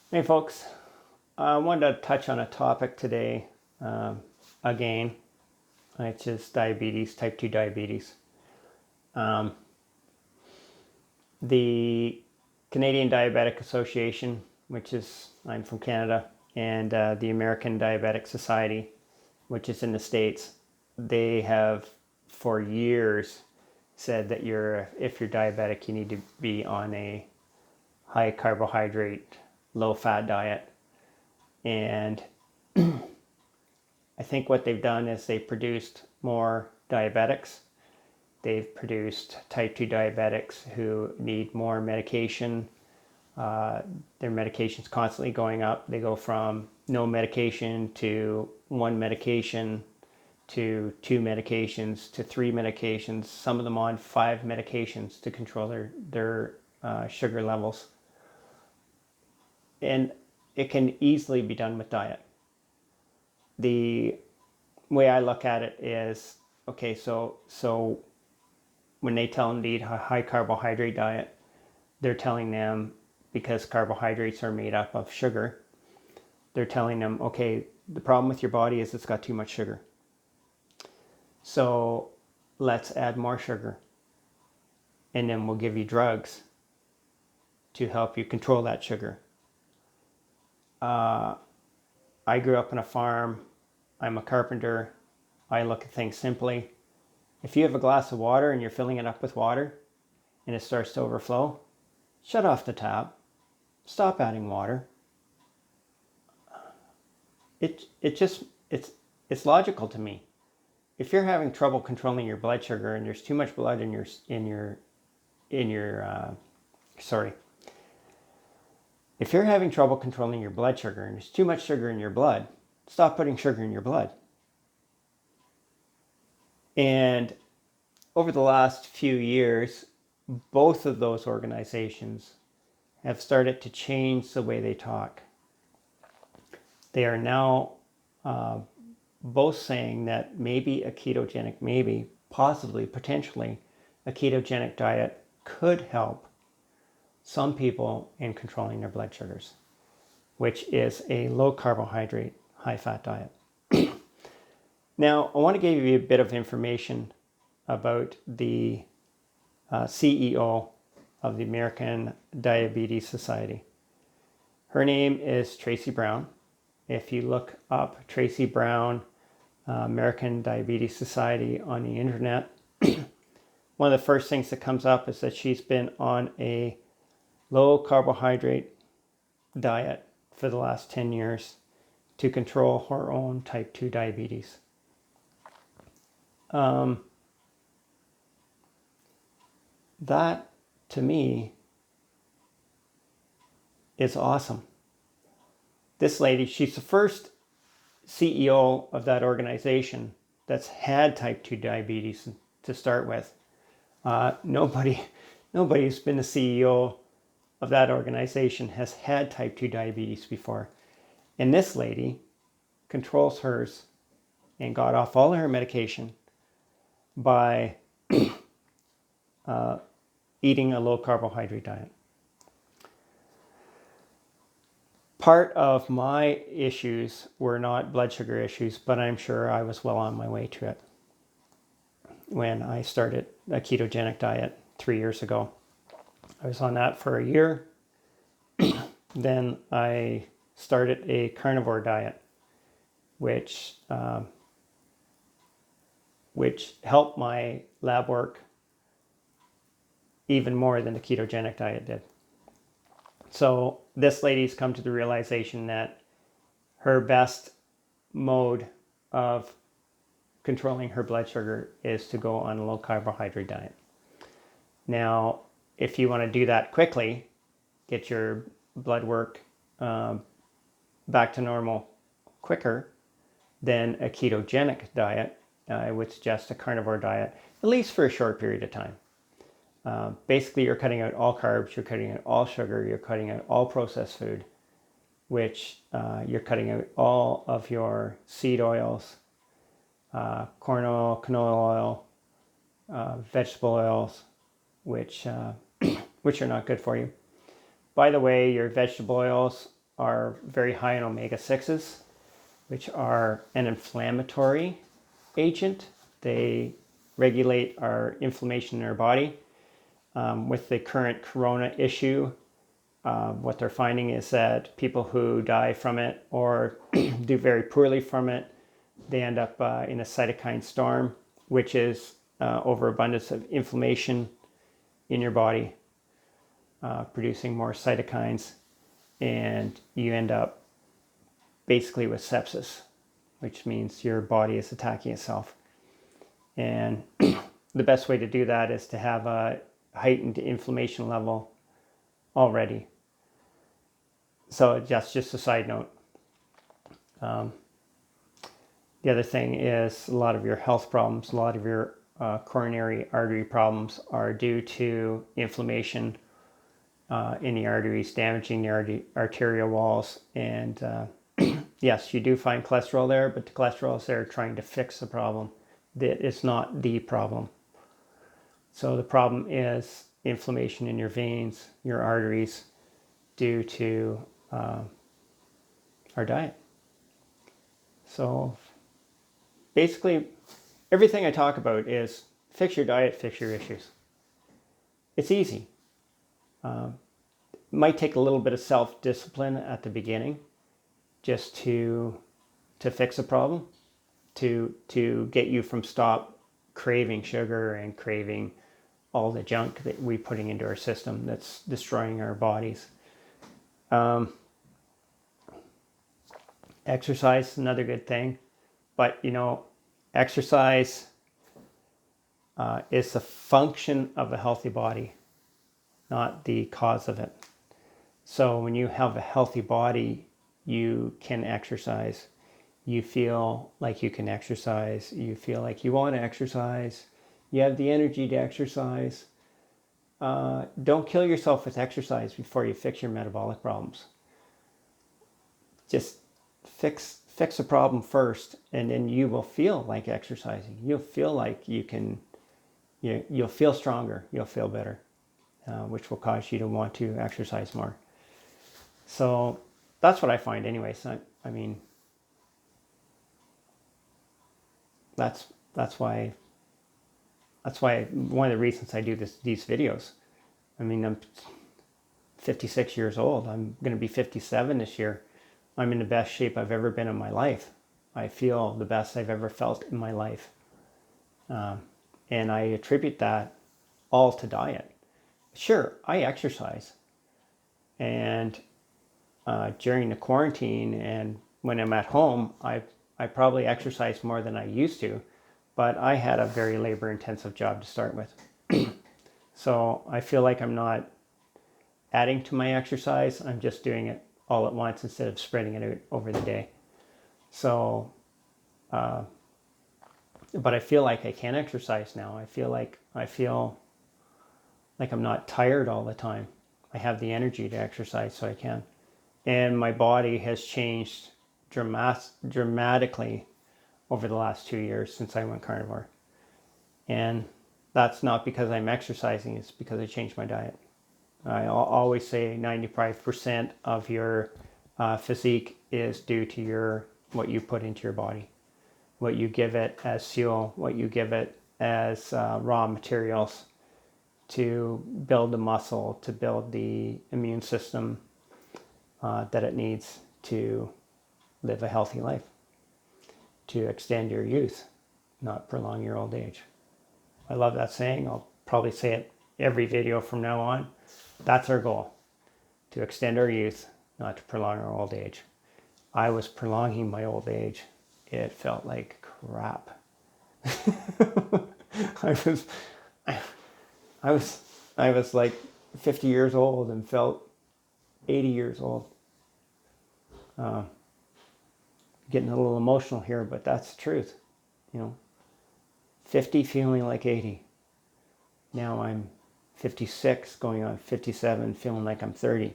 Hey folks, I wanted to touch on a topic today again, which is diabetes, type 2 diabetes. Um, the Canadian Diabetic Association, I'm from Canada, and the American Diabetic Society, which is in the States, they have for years said that if you're diabetic, you need to be on a high carbohydrate, low fat diet. And I think what they've done is they've produced more diabetics. They've produced type 2 diabetics who need more medication. Their medication's constantly going up. They go from no medication to one medication to two medications to three medications, some of them on 5 medications to control their sugar levels. And it can easily be done with diet. The way I look at it is, okay, so when they tell them to eat a high carbohydrate diet, they're telling them, because carbohydrates are made up of sugar, they're telling them, okay, the problem with your body is it's got too much sugar. So let's add more sugar. And then we'll give you drugs to help you control that sugar. I grew up on a farm. I'm a carpenter. I look at things simply. If you have a glass of water and you're filling it up with water and it starts to overflow, shut off the tap. Stop adding water. It's logical to me. If you're having trouble controlling your blood sugar and there's too much blood in your if you're having trouble controlling your blood sugar and there's too much sugar in your blood, stop putting sugar in your blood. And over the last few years, both of those organizations have started to change the way they talk. They are now both saying that possibly, potentially, a ketogenic diet could help some people in controlling their blood sugars, which is a low carbohydrate, high fat diet. Now, I want to give you a bit of information about the CEO of the American Diabetes Society. Her name is Tracey Brown. If you look up Tracey Brown, American Diabetes Society on the internet, one of the first things that comes up is that she's been on a low carbohydrate diet for the last 10 years to control her own type 2 diabetes. That, to me, is awesome. This lady, she's the first CEO of that organization that's had type 2 diabetes to start with. Nobody's been the CEO of that organization has had type 2 diabetes before. And this lady controls hers and got off all of her medication by eating a low carbohydrate diet. Part of my issues were not blood sugar issues, but I'm sure I was well on my way to it when I started a ketogenic diet 3 years ago. I was on that for a year. Then I started a carnivore diet, which helped my lab work even more than the ketogenic diet did. So this lady's come to the realization that her best mode of controlling her blood sugar is to go on a low carbohydrate diet. Now, if you want to do that quickly, get your blood work back to normal quicker, then a ketogenic diet, I would suggest a carnivore diet, at least for a short period of time. Basically, you're cutting out all carbs, you're cutting out all sugar, you're cutting out all processed food, which you're cutting out all of your seed oils, corn oil, canola oil, vegetable oils, which are not good for you. By the way, your vegetable oils are very high in omega-6s, which are an inflammatory agent. They regulate our inflammation in our body. With the current corona issue, what they're finding is that people who die from it or do very poorly from it, they end up in a cytokine storm, which is overabundance of inflammation in your body, producing more cytokines, and you end up basically with sepsis, which means your body is attacking itself. And the best way to do that is to have a heightened inflammation level already. So that's just a side note. The other thing is a lot of your health problems, a lot of your coronary artery problems are due to inflammation in the arteries, damaging the arterial walls. And yes, you do find cholesterol there, but the cholesterol is there trying to fix the problem. That is not the problem. So the problem is inflammation in your veins, your arteries, due to our diet. So basically, everything I talk about is fix your diet, fix your issues. It's easy. Might take a little bit of self-discipline at the beginning just to fix a problem, to get you from stop craving sugar and craving all the junk that we're putting into our system that's destroying our bodies. Exercise is another good thing, but exercise is a function of a healthy body, not the cause of it. So when you have a healthy body, you can exercise. You feel like you can exercise. You feel like you want to exercise. You have the energy to exercise. Don't kill yourself with exercise before you fix your metabolic problems. Just fix a problem first, and then you will feel like exercising. You'll feel like you'll feel stronger. You'll feel better, which will cause you to want to exercise more. So that's what I find anyways. I mean, that's why one of the reasons I do these videos. I mean, I'm 56 years old. I'm going to be 57 this year. I'm in the best shape I've ever been in my life. I feel the best I've ever felt in my life. And I attribute that all to diet. Sure, I exercise. And during the quarantine and when I'm at home, I probably exercise more than I used to, but I had a very labor-intensive job to start with. So I feel like I'm not adding to my exercise. I'm just doing it all at once instead of spreading it out over the day. So, but I feel like I can exercise now. I feel like I'm not tired all the time. I have the energy to exercise, so I can. And my body has changed dramatically over the last 2 years since I went carnivore. And that's not because I'm exercising, it's because I changed my diet. I always say 95% of your physique is due to what you put into your body, what you give it as fuel, what you give it as raw materials to build the muscle, to build the immune system that it needs to live a healthy life, to extend your youth, not prolong your old age. I love that saying. I'll probably say it every video from now on. That's our goal, to extend our youth, not to prolong our old age. I was prolonging my old age. It felt like crap. I was like 50 years old and felt 80 years old. Getting a little emotional here, but that's the truth. 50 feeling like 80. Now I'm 56 going on 57 feeling like I'm 30.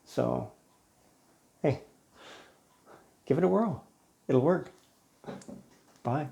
So, hey, give it a whirl. It'll work. Bye.